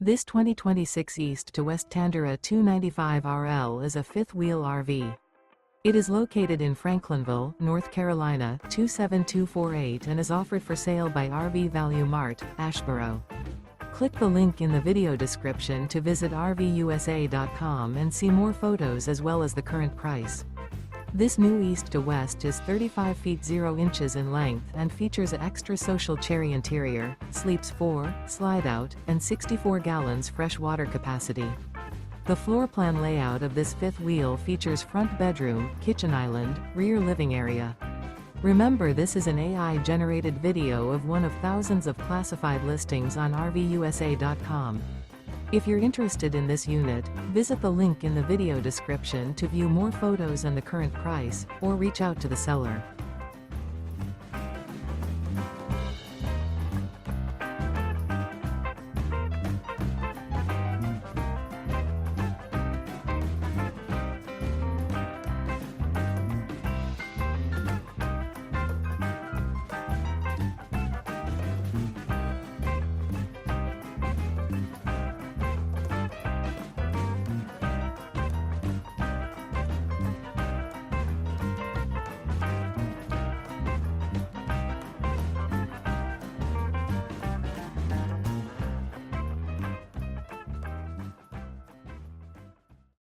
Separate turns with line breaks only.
This 2026 East to West Tandara 295RL is a fifth-wheel RV. It is located in Franklinville, North Carolina 27248 and is offered for sale by RV Value Mart, Asheboro. Click the link in the video description to visit RVUSA.com and see more photos as well as the current price. This new East to West is 35 feet 0 inches in length and features an extra social cherry interior, sleeps 4, Slideout, and 64 gallons fresh water capacity. The floor plan layout of this fifth wheel features front bedroom, kitchen island, rear living area. Remember, this is an AI-generated video of one of thousands of classified listings on RVUSA.com. If you're interested in this unit, visit the link in the video description to view more photos and the current price, or reach out to the seller.